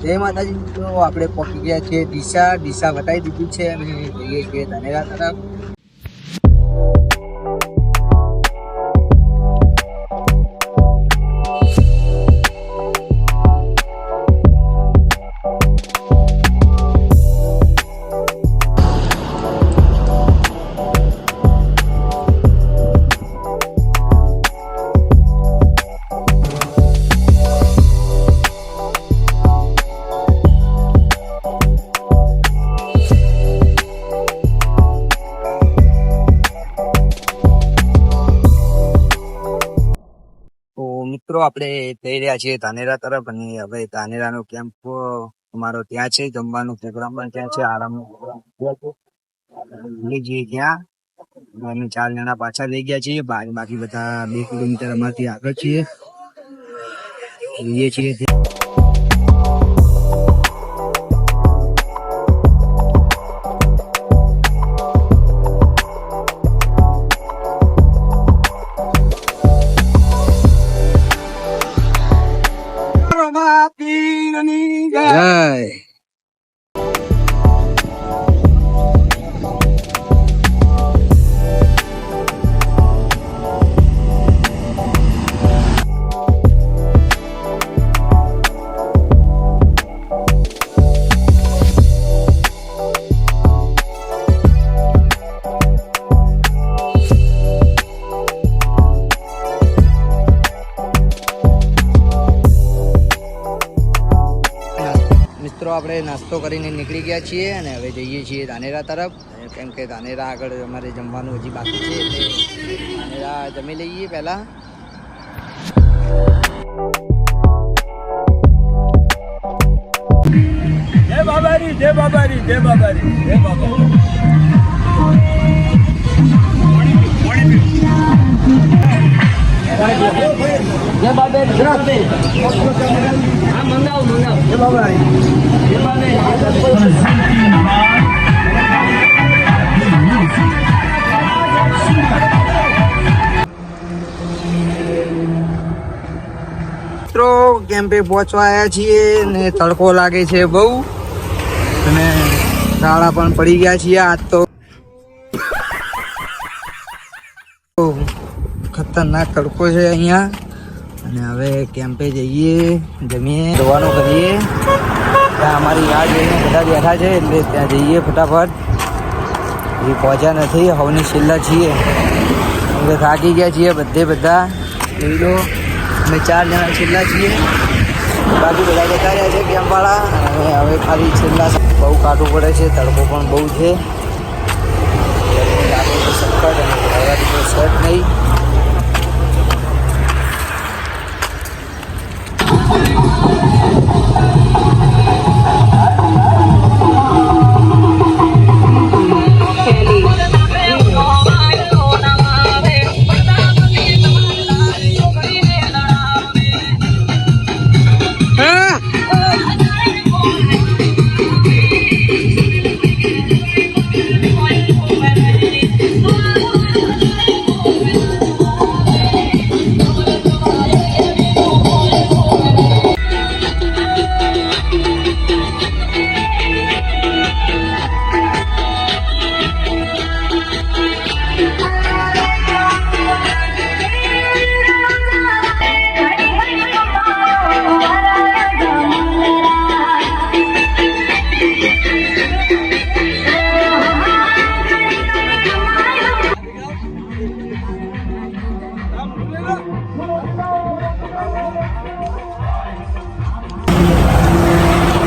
જય માતાજી મિત્રો, આપણે પહોંચી ગયા છીએ ડીસા વટાઈ દીધું છે અને જઈએ છીએ ધાનેરા તરફ. મિત્રો આપણે જઈ રહ્યા છીએ ધાનેરા તરફ અને હવે ધાનેરાનો કેમ્પ અમારો ત્યાં છે, જમવાનો પ્રોગ્રામ પણ ત્યાં છે, આરામનો પ્રોગ્રામ જઈએ ત્યાં. અમે 4 જણા પાછા થઈ ગયા છીએ, બાકી બધા 2 કિલોમીટર અમારથી આગળ છીએ, જઈએ છીએ ત્યાં. મિત્રો આપણે નાસ્તો કરીને નીકળી ગયા છીએ અને હવે જઈએ છીએ ધાનેરા તરફ, કેમ કે ધાનેરા આગળ અમારે જમવાનું હજી બાકી છે, એટલે ધાનેરા જમી લઈએ પહેલા. જય બાબારી, જય બાબારી, જય બાબારી, જય બાબારી. જય બાબારી, હા મંગાવ જય બાબારી, જય મિત્રો કેમ્પે પહોંચવા આવ્યા છીએ ને તડકો લાગે છે બહુ અને શાળા પણ પડી ગયા છીએ. આજ તો ખતરનાક તડકો છે અહીંયા અને હવે કેમ્પે જઈએ, જમીએ, જોવાનું કરીએ. ત્યાં અમારી રાહ જોઈને બધા બેઠા છે એટલે ત્યાં જઈએ ફટાફટ. એ પહોંચ્યા નથી, હવની છેલ્લા છીએ એટલે થાકી ગયા છીએ બધા જોઈ લો. અમે 4 જણા છેલ્લા છીએ, બાકી બધા જતા રહ્યા છે કેમ્પવાળા અને હવે ખાલી છેલ્લા. બહુ કાઢવું પડે છે, તડકો પણ બહુ છે, લાગે છે સખત અને હવાથી કોઈ સેટ નહીં.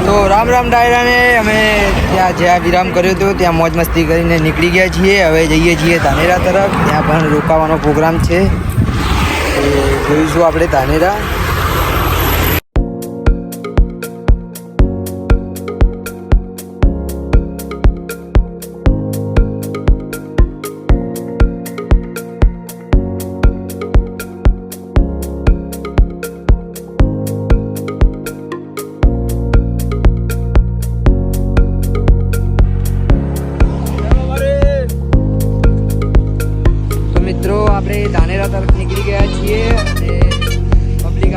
તો રામ રામ ડાયરાને અમે જ્યાં વિરામ કર્યો હતો ત્યાં મોજ મસ્તી કરીને નીકળી ગયા છીએ. હવે જઈએ છીએ ધાનેરા તરફ, ત્યાં પણ રોકાવાનો પ્રોગ્રામ છે, જોઈશું આપણે ધાનેરા. આપણે ધાનેરા તરફ નીકળી ગયા છીએ અને પબ્લિક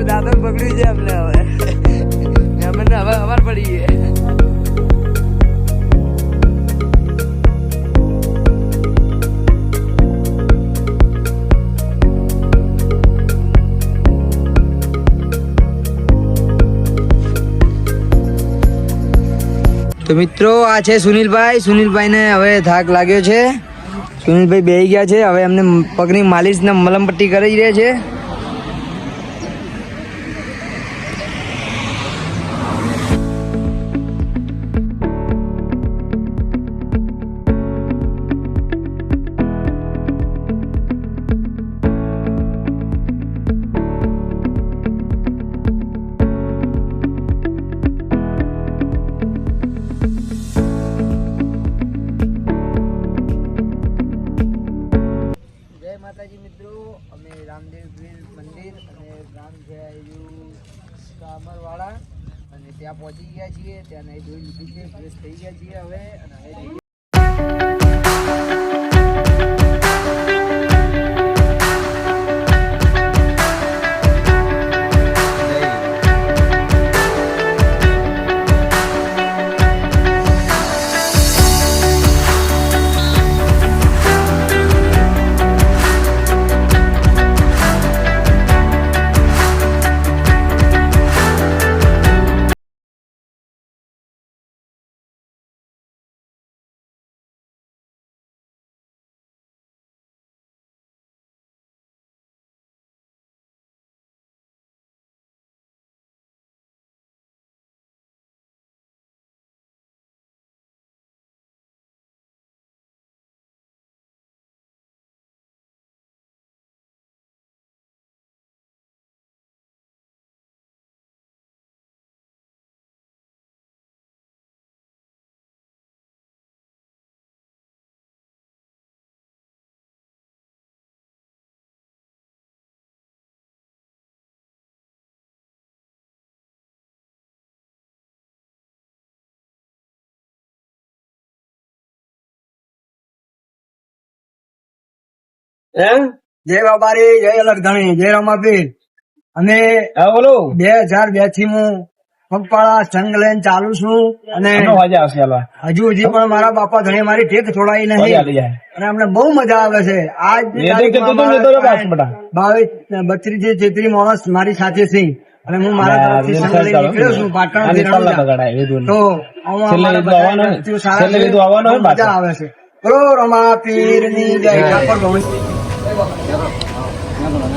દાદા પકડ્યું છે અમને હવે અમને હવે ખબર પડી છે. તો મિત્રો આ છે સુનિલભાઈ ને હવે થાક લાગ્યો છે. સુનિલભાઈ બેહી ગયા છે. હવે એમને પગની માલિશ ને મલમ પટ્ટી કરી રહ્યા છે. માતાજી મિત્રો, અમે રામદેવ મંદિર અને ગામ છે કામરવાળા અને ત્યાં પહોંચી ગયા છીએ. ત્યાં નહીં ધોઈ લીધી છે, ફ્રેશ થઈ ગયા છીએ હવે. અને હવે જય બાબારી, જય અલગધણી, જય રમાપીર. અમે હા બોલો 2002 થી હું પગપાળા સંઘ લઈને ચાલુ છું અને હજુ પણ મારા બાપા ધણી મારી ટેક છોડાઈ નહીં અને અમને બહુ મજા આવે છે. આજ 32 થી 33 માણસ મારી સાથે છે અને હું મારા તરફથી સંઘ લઈને નીકળ્યો છું પાટણ. તો મજા આવે છે. બોલો રમાપીરની જય. ઠાકોર ભવન.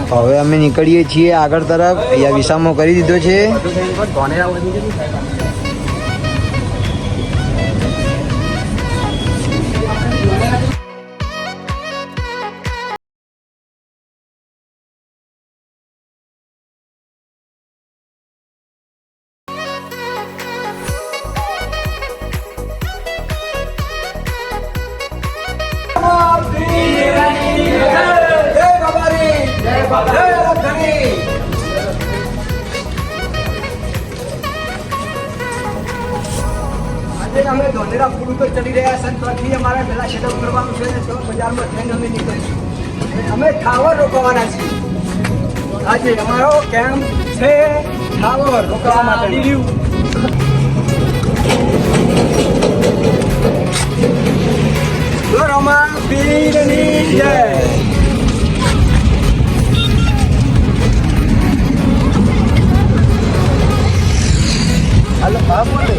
હવે અમે નીકળીએ છીએ આગળ તરફ. અહીંયા વિસામો કરી દીધો છે. અમે ધોલેરા પુલ ઉપર ચડી રહ્યા છે. ત્યાંથી અમારે પેલા સેટઅપ કરવાનું છે ને તો બજારમાં થઈને અમે નીકળીશું. અમે ઠાવર રોકવાના છીએ. આજે અમારો કેમ્પ છે ઠાવર રોકવા માટે. રમાપીરની જય. હાલો ભાવ બોલે.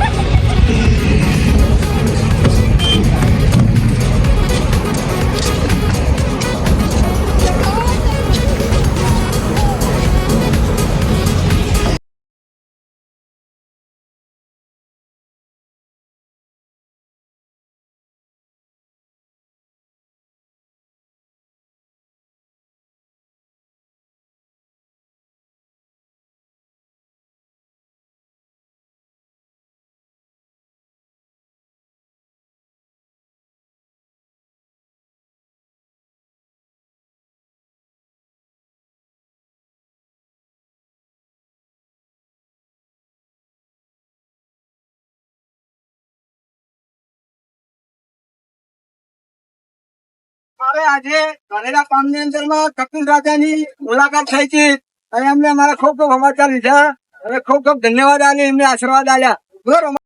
મારે આજે ધનેરા ગામની અંદરમાં કપિલ રાજાની મુલાકાત થઈ છે. અને એમને અમારા ખૂબ ખૂબ સમાચાર લીધા અને ખૂબ ખૂબ ધન્યવાદ આપ્યા, એમને આશીર્વાદ આપ્યા. બરોબર.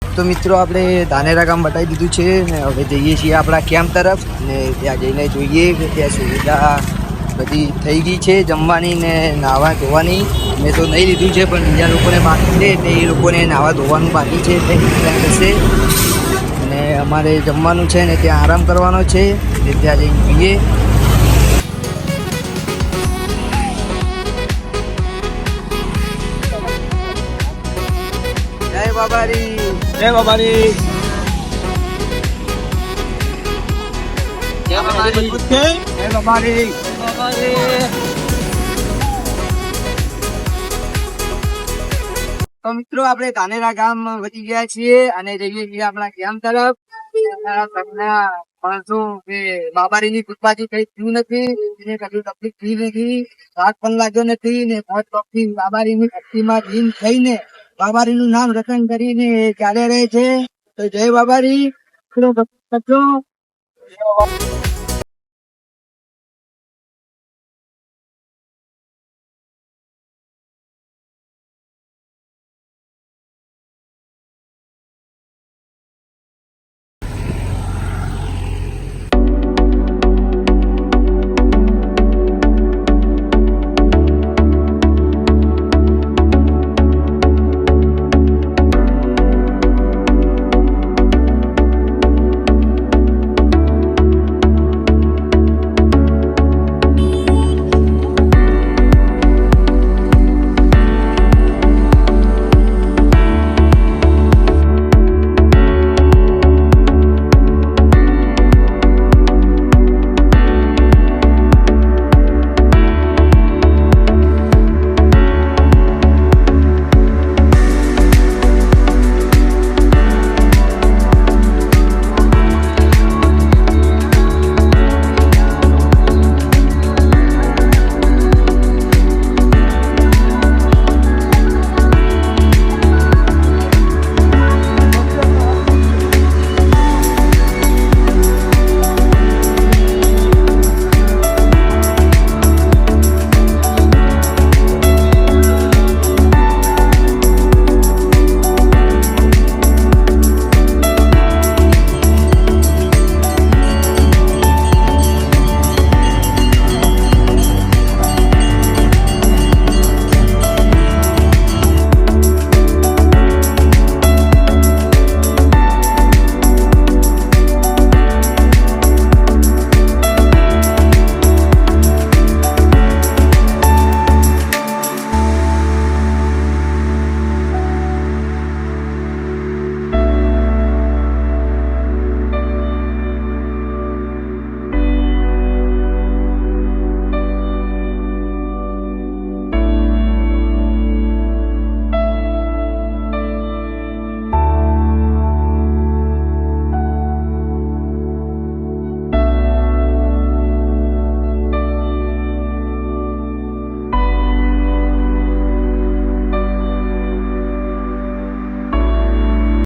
તો મિત્રો આપણે ધાનેરા ગામ બતાવી દીધું છે ને હવે જઈએ છીએ આપણા કેમ્પ તરફ અને ત્યાં જઈને જોઈએ કે ત્યાં સુવિધા બધી થઈ ગઈ છે જમવાની ને નાહવા ધોવાની. મેં તો નહીં લીધું છે પણ બીજા લોકોને બાકી છે એટલે એ લોકોને નાહવા ધોવાનું બાકી છે એટલે ત્યાં જશે. અને અમારે જમવાનું છે ને ત્યાં આરામ કરવાનો છે એટલે ત્યાં જઈને જોઈએ. જય બાબારી. જય બાબારી. જય બાબારી. જય બાબારી. તો મિત્રો આપણે ધાનેરા ગામ વધી ગયા છીએ અને જઈએ છીએ આપણા ગામ તરફ. માણસો કે બાબારીની કૃપાથી કઈ થયું નથી, એને કશું તકલીફ થઈ નથી, રાત પણ લાગ્યો નથી ને મોજ શોખથી બાબારીની ભક્તિમાં લીન થઈને બાબારીનું નામ રટન કરીને ચાલે રહે છે. તો જય બાબારી. કરજો. જય બાબા.